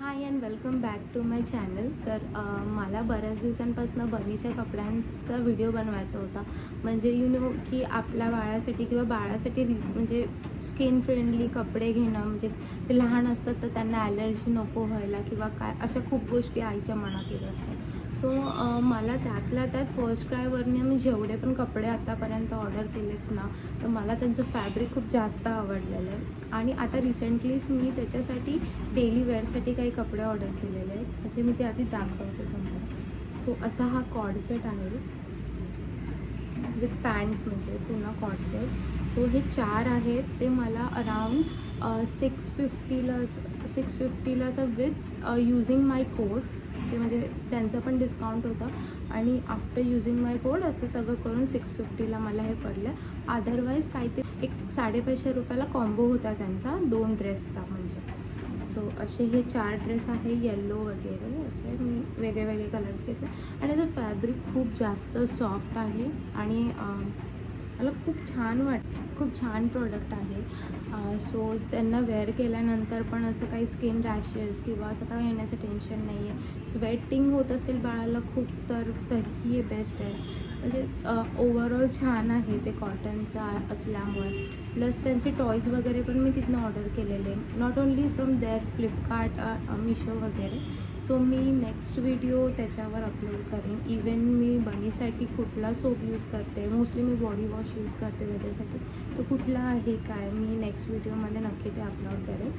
High and welcome back to my channel. तर मला बऱ्याच दिवसांपासून बनीच्या कपड्यांचा व्हिडिओ बनवायचा होता. म्हणजे की आपल्या बाळासाठी किंवा बाळासाठी म्हणजे स्किन फ्रेंडली कपडे घेणं, म्हणजे ते लहान असतात तर त्यांना ॲलर्जी नको व्हायला किंवा काय, अशा खूप गोष्टी आईच्या मनात येत असतात. सो मला त्यातल्या त्यात फर्स्ट क्रायवरने मी जेवढे पण कपडे आतापर्यंत ऑर्डर केलेत ना, तर मला त्यांचं फॅब्रिक खूप जास्त आवडलेलं आहे. आणि आता रिसेंटलीच मी त्याच्यासाठी डेली वेअरसाठी काही कपडे ऑर्डर केलेले आहेत, म्हणजे मी ते आधी दाखवते तुम्हाला. सो असा हा कॉर्ड सेट आहे विथ पॅन्ट, म्हणजे पूर्ण कॉर्ड सेट. सो हे 4 आहेत, ते मला अराउंड 650ला असं विथ यूजिंग माय कोड. ते म्हणजे त्यांचं पण डिस्काउंट होतं आणि आफ्टर यूजिंग माय कोड असं सगळं करून 650ला मला हे पडलं. अदरवाईज काही ते एक 550 रुपयाला कॉम्बो होता त्यांचा 2 ड्रेसचा म्हणजे. सो असे हे 4 ड्रेस आहे, येल्लो वगैरे असे मी वेगळे वेगळे कलर्स घेतले. आणि त्याचं फॅब्रिक खूप जास्त सॉफ्ट आहे आणि मला खूप छान प्रोडक्ट आहे. सो त्यांना वेअर केल्यानंतर पण असं काही स्किन रॅशेस किंवा असं काही येण्याचं टेन्शन नाही आहे. स्वेटिंग होत असेल बाळाला खूप तर तरीही हे बेस्ट आहे. म्हणजे ओव्हरऑल छान आहे ते, कॉटनचा असल्यामुळे. प्लस त्यांचे टॉयज वगैरे पण मी तिथनं ऑर्डर केलेले, not only from there Flipkart, Meesho वगैरे. सो मी नेक्स्ट व्हिडिओ त्याच्यावर अपलोड करेन. इवन मी बनीसाठी कुठला सोप यूज करते, मोस्टली मी बॉडी वॉश यूज करते त्याच्यासाठी, तर कुठला आहे काय मी नेक्स्ट व्हिडिओमध्ये नक्की ते अपलोड करेन.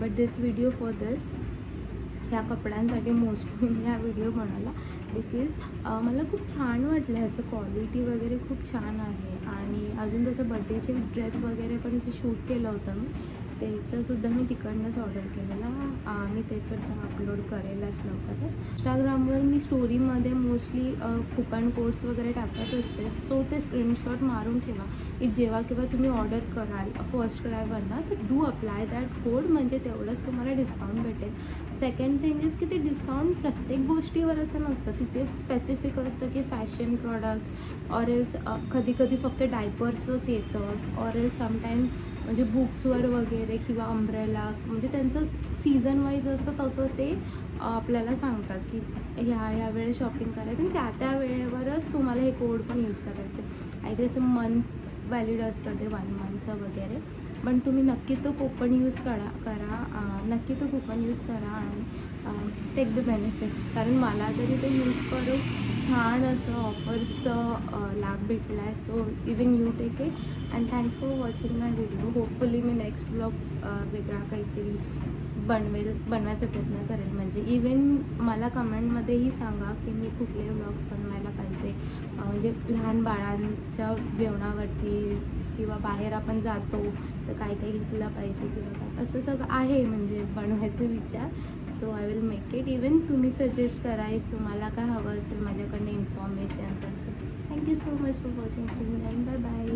बट दिस व्हिडिओ फॉर दिस, ह्या कपड्यांसाठी मोस्टली मी हा व्हिडिओ बनवला बिकॉज मला खूप छान वाटलं. ह्याचं क्वालिटी वगैरे खूप छान आहे. आणि अजून तसं बड्डेचे ड्रेस वगैरे पण जे शूट केलं होतं मी, त्याचंसुद्धा मी तिकडनंच ऑर्डर केलेला. मी ते सुद्धा अपलोड करेलच लवकरच. इंस्टाग्रामवर मी स्टोरीमध्ये मोस्टली कुपन कोड्स वगैरे टाकत असते. सो ते स्क्रीनशॉट मारून ठेवा की जेव्हा केव्हा तुम्ही ऑर्डर कराल फर्स्ट क्रायवरनं, तर डू अप्लाय दॅट कोड, म्हणजे तेवढंच तुम्हाला डिस्काउंट भेटेल. सेकंड थिंग इज की ते डिस्काउंट प्रत्येक गोष्टीवर असं नसतं. तिथे स्पेसिफिक असतं की फॅशन प्रॉडक्ट्स, ऑर एल्स कधी कधी फक्त डायपर्सच येतं, ऑर एल्स समटाईम म्हणजे बुक्सवर वगैरे किंवा अम्ब्रेला, म्हणजे त्यांचं सीझन वाईज असतं. तसं ते आपल्याला सांगतात की ह्या वेळेस शॉपिंग करायचं आणि त्या वेळेवरच तुम्हाला हे कोड पण यूज करायचं. आय गेस मंथ व्हॅलिड असतं ते 1 मंथचं वगैरे. पण तुम्ही नक्की तो कूपन यूज नक्की तो कूपन यूज करा आणि टेक द बेनिफिट. कारण मला तरी ते यूज करून छान असं ऑफर्सचं लाभ भेटला आहे. So even you take it and thanks for watching my video. Hopefully मी नेक्स्ट ब्लॉग वेगळा काहीतरी बनवायचा प्रयत्न करेल. म्हणजे इवन मला कमेंटमध्येही सांगा की मी कुठले व्लॉग्स बनवायला पाहिजे. म्हणजे लहान बाळांच्या जेवणावरती किंवा बाहेर आपण जातो तर काय काय घेतलं पाहिजे किंवा काय, असं सगळं आहे म्हणजे बनवायचे विचार. So I will make it. Even तुम्ही सजेस्ट करा इफ तुम्हाला काय हवं असेल माझ्याकडनं इन्फॉर्मेशन. तर so thank you so much for watching. Bye bye.